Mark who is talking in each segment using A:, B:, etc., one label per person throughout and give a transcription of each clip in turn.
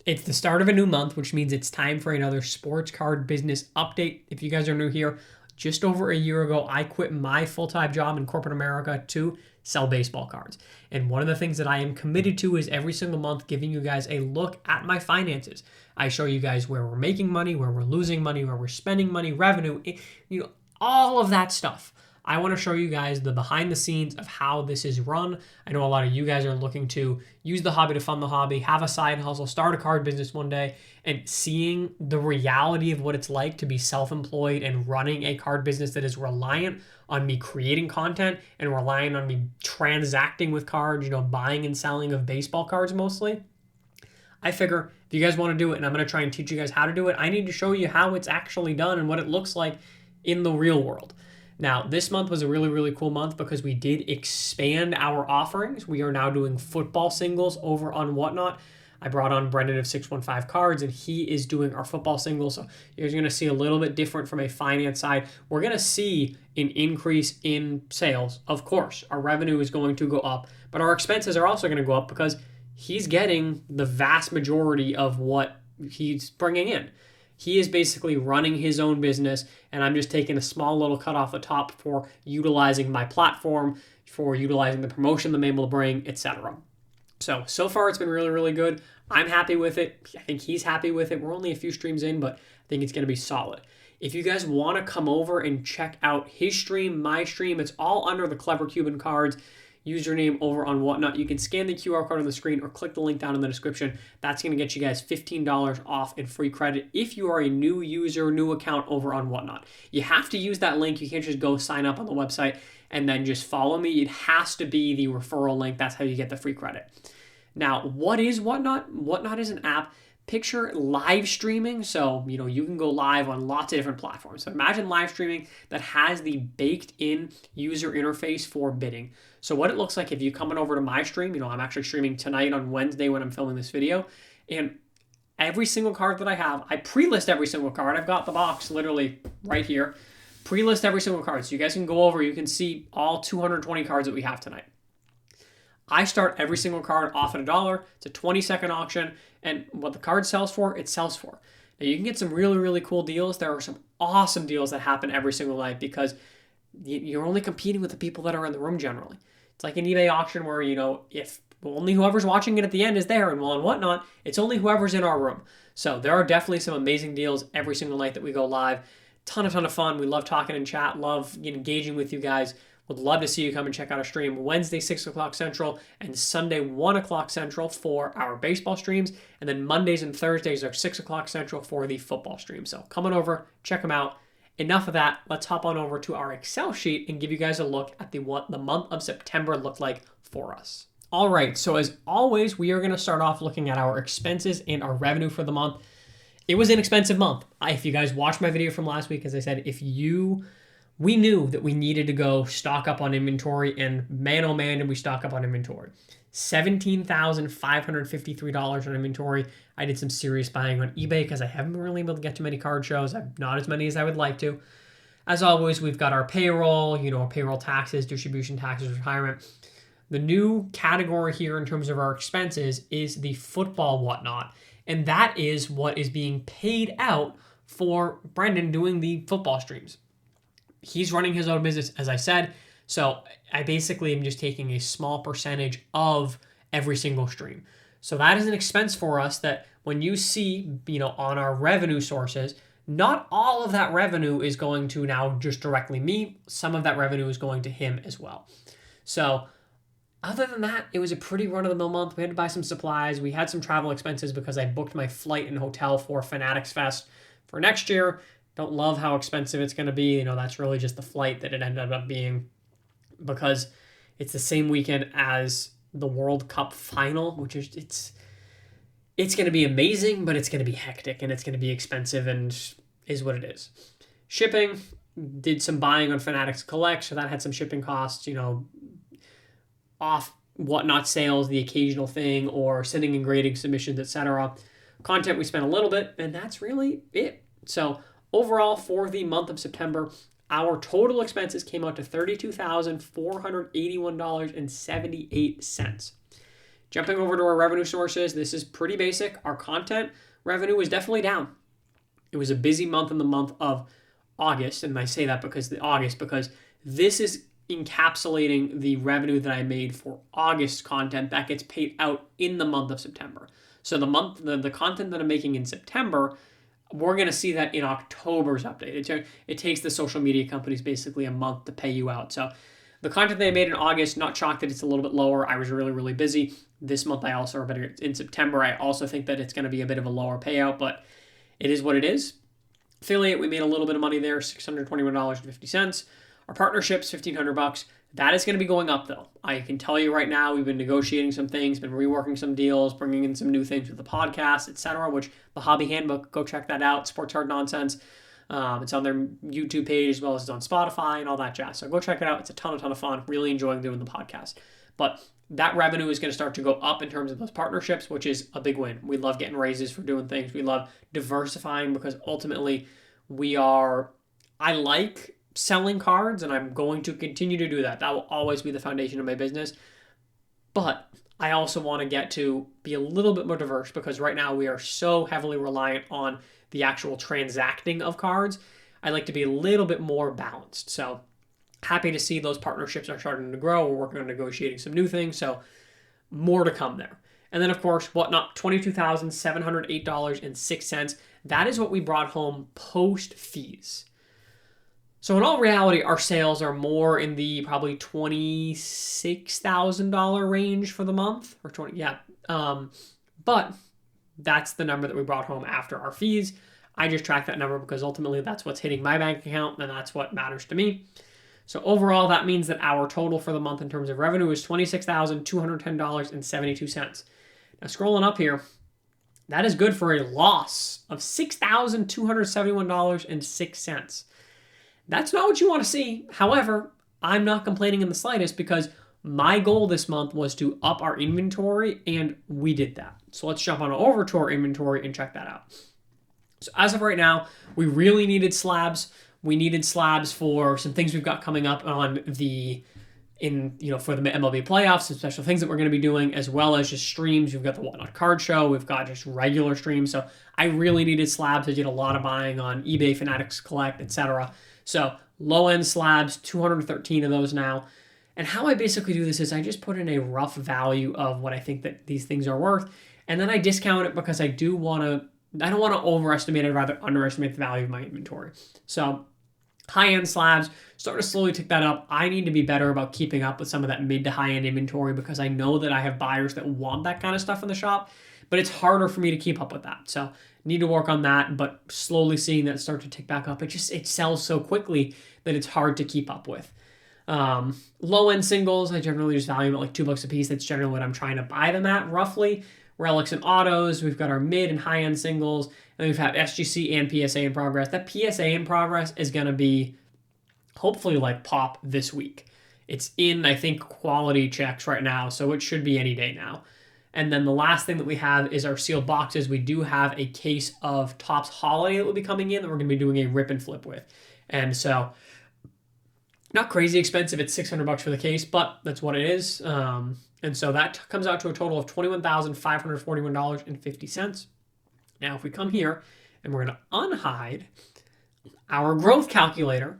A: It's the start of a new month, which means it's time for another sports card business update. If you guys are new here, just over a year ago, I quit my full-time job in corporate America to sell baseball cards. And one of the things that I am committed to is every single month giving you guys a look at my finances. I show you guys where we're making money, where we're losing money, where we're spending money, revenue, all of that stuff. I want to show you guys the behind the scenes of how this is run. I know a lot of you guys are looking to use the hobby to fund the hobby, have a side hustle, start a card business one day, and seeing the reality of what it's like to be self-employed and running a card business that is reliant on me creating content and relying on me transacting with cards, buying and selling of baseball cards mostly. I figure if you guys want to do it, and I'm going to try and teach you guys how to do it, I need to show you how it's actually done and what it looks like in the real world. Now, this month was a really, really cool month because we did expand our offerings. We are now doing football singles over on Whatnot. I brought on Brendan of 615 Cards, and he is doing our football singles. So you're going to see a little bit different from a finance side. We're going to see an increase in sales. Of course, our revenue is going to go up, but our expenses are also going to go up because he's getting the vast majority of what he's bringing in. He is basically running his own business, and I'm just taking a small little cut off the top for utilizing my platform, for utilizing the promotion that I'm able to bring, etc. So far it's been really, really good. I'm happy with it. I think he's happy with it. We're only a few streams in, but I think it's going to be solid. If you guys want to come over and check out his stream, my stream, it's all under the Clever Cuban Cards username over on Whatnot. You can scan the QR code on the screen or click the link down in the description. That's going to get you guys $15 off in free credit if you are a new user, new account over on Whatnot. You have to use that link. You can't just go sign up on the website and then just follow me. It has to be the referral link. That's how you get the free credit. Now, what is Whatnot? Whatnot is an app. Picture live streaming. So, you can go live on lots of different platforms. So imagine live streaming that has the baked in user interface for bidding. So what it looks like if you come on over to my stream, I'm actually streaming tonight on Wednesday when I'm filming this video. And every single card that I have, I pre-list every single card. I've got the box literally right here. Pre-list every single card. So you guys can go over, you can see all 220 cards that we have tonight. I start every single card off at $1. It's a 20-second auction, and what the card sells for, it sells for. Now, you can get some really, really cool deals. There are some awesome deals that happen every single night because you're only competing with the people that are in the room generally. It's like an eBay auction where, if only whoever's watching it at the end is there, and on Whatnot, it's only whoever's in our room. So there are definitely some amazing deals every single night that we go live. Ton of fun. We love talking in chat, love engaging with you guys. Would love to see you come and check out our stream Wednesday, 6 o'clock Central, and Sunday, 1 o'clock Central for our baseball streams. And then Mondays and Thursdays are 6 o'clock Central for the football stream. So come on over, check them out. Enough of that. Let's hop on over to our Excel sheet and give you guys a look at what the month of September looked like for us. All right, so as always, we are going to start off looking at our expenses and our revenue for the month. It was an expensive month. If you guys watched my video from last week, as I said, we knew that we needed to go stock up on inventory, and man, oh man, did we stock up on inventory. $17,553 on inventory. I did some serious buying on eBay because I haven't been really able to get to many card shows. I've not as many as I would like to. As always, we've got our payroll, our payroll taxes, distribution taxes, retirement. The new category here in terms of our expenses is the football Whatnot, and that is what is being paid out for Brendan doing the football streams. He's running his own business, as I said, so I basically am just taking a small percentage of every single stream. So that is an expense for us that when you see, on our revenue sources, not all of that revenue is going to now just directly me. Some of that revenue is going to him as well. So other than that, it was a pretty run-of-the-mill month. We had to buy some supplies. We had some travel expenses because I booked my flight and hotel for Fanatics Fest for next year. Don't love how expensive it's going to be. That's really just the flight that it ended up being because it's the same weekend as the World Cup final, which is, it's going to be amazing, but it's going to be hectic and it's going to be expensive and is what it is. Shipping, did some buying on Fanatics Collect, so that had some shipping costs, off Whatnot sales, the occasional thing, or sending and grading submissions, etc. Content, we spent a little bit, and that's really it. So overall, for the month of September, our total expenses came out to $32,481.78. Jumping over to our revenue sources, this is pretty basic. Our content revenue was definitely down. It was a busy month in the month of August, and I say that because this is encapsulating the revenue that I made for August content that gets paid out in the month of September. So the content that I'm making in September, we're going to see that in October's update. It takes the social media companies basically a month to pay you out. So the content that I made in August, not shocked that it's a little bit lower. I was really, really busy. This month I also are better. In September, I also think that it's going to be a bit of a lower payout, but it is what it is. Affiliate, we made a little bit of money there, $621.50. Our partnerships, $1,500. That is going to be going up though. I can tell you right now, we've been negotiating some things, been reworking some deals, bringing in some new things with the podcast, etc. Which the Hobby Handbook, go check that out. Sports Hard Nonsense. It's on their YouTube page as well as it's on Spotify and all that jazz. So go check it out. It's a ton of fun. Really enjoying doing the podcast. But that revenue is going to start to go up in terms of those partnerships, which is a big win. We love getting raises for doing things. We love diversifying because ultimately I like selling cards and I'm going to continue to do that. That will always be the foundation of my business. But I also want to get to be a little bit more diverse because right now we are so heavily reliant on the actual transacting of cards. I like to be a little bit more balanced. So happy to see those partnerships are starting to grow. We're working on negotiating some new things. So more to come there. And then of course, Whatnot, $22,708.06. That is what we brought home post fees. So in all reality, our sales are more in the probably $26,000 range for the month, or 20, yeah. But that's the number that we brought home after our fees. I just track that number because ultimately that's what's hitting my bank account and that's what matters to me. So overall, that means that our total for the month in terms of revenue is $26,210.72. Now scrolling up here, that is good for a loss of $6,271.06. That's not what you want to see. However, I'm not complaining in the slightest because my goal this month was to up our inventory and we did that. So let's jump on over to our inventory and check that out. So as of right now, we really needed slabs. We needed slabs for some things we've got coming up for the MLB playoffs, some special things that we're going to be doing, as well as just streams. We've got the Whatnot Card Show. We've got just regular streams. So I really needed slabs. I did a lot of buying on eBay, Fanatics Collect, etc. So low-end slabs, 213 of those now. And how I basically do this is I just put in a rough value of what I think that these things are worth. And then I discount it because I don't want to overestimate, I'd rather underestimate the value of my inventory. So high-end slabs, starting to slowly tick that up. I need to be better about keeping up with some of that mid to high-end inventory because I know that I have buyers that want that kind of stuff in the shop, but it's harder for me to keep up with that. So need to work on that, but slowly seeing that start to tick back up. It sells so quickly that it's hard to keep up with. Low-end singles, I generally just value them at like $2 a piece. That's generally what I'm trying to buy them at, roughly. Relics and autos, we've got our mid and high-end singles, and we've had SGC and PSA in progress. That PSA in progress is going to be hopefully like pop this week. It's in, I think, quality checks right now, so it should be any day now. And then the last thing that we have is our sealed boxes. We do have a case of Topps Holiday that will be coming in that we're going to be doing a rip and flip with. And so, not crazy expensive. It's $600 for the case, but that's what it is. And so that comes out to a total of $21,541.50. Now, if we come here and we're going to unhide our growth calculator,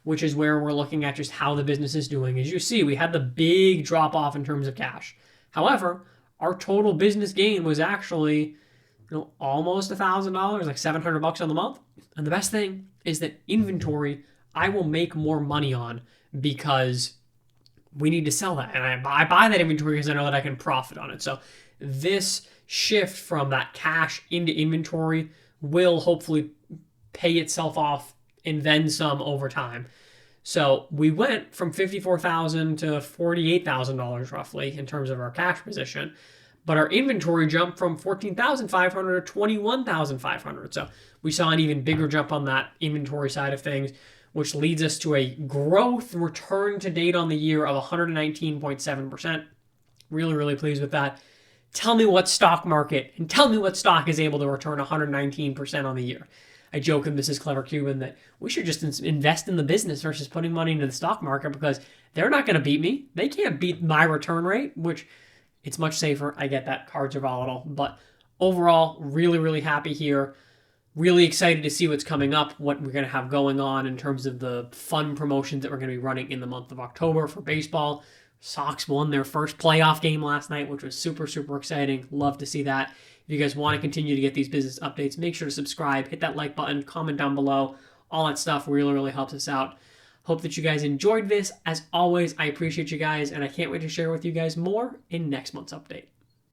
A: which is where we're looking at just how the business is doing. As you see, we had the big drop off in terms of cash. However, our total business gain was actually, almost $1,000, like $700 on the month. And the best thing is that inventory, I will make more money on because we need to sell that. And I buy that inventory because I know that I can profit on it. So this shift from that cash into inventory will hopefully pay itself off and then some over time. So we went from $54,000 to $48,000 roughly in terms of our cash position, but our inventory jumped from $14,500 to $21,500. So we saw an even bigger jump on that inventory side of things, which leads us to a growth return to date on the year of 119.7%. Really, really pleased with that. Tell me what stock market and tell me what stock is able to return 119% on the year. I joke in Mrs. Clever Cuban that we should just invest in the business versus putting money into the stock market because they're not going to beat me. They can't beat my return rate, which It's much safer. I get that cards are volatile, but overall, really, really happy here. Really excited to see what's coming up, what we're going to have going on in terms of the fun promotions that we're going to be running in the month of October for baseball. Sox won their first playoff game last night, which was super, super exciting. Love to see that. If you guys want to continue to get these business updates, make sure to subscribe, hit that like button, comment down below. All that stuff really, really helps us out. Hope that you guys enjoyed this. As always, I appreciate you guys, and I can't wait to share with you guys more in next month's update.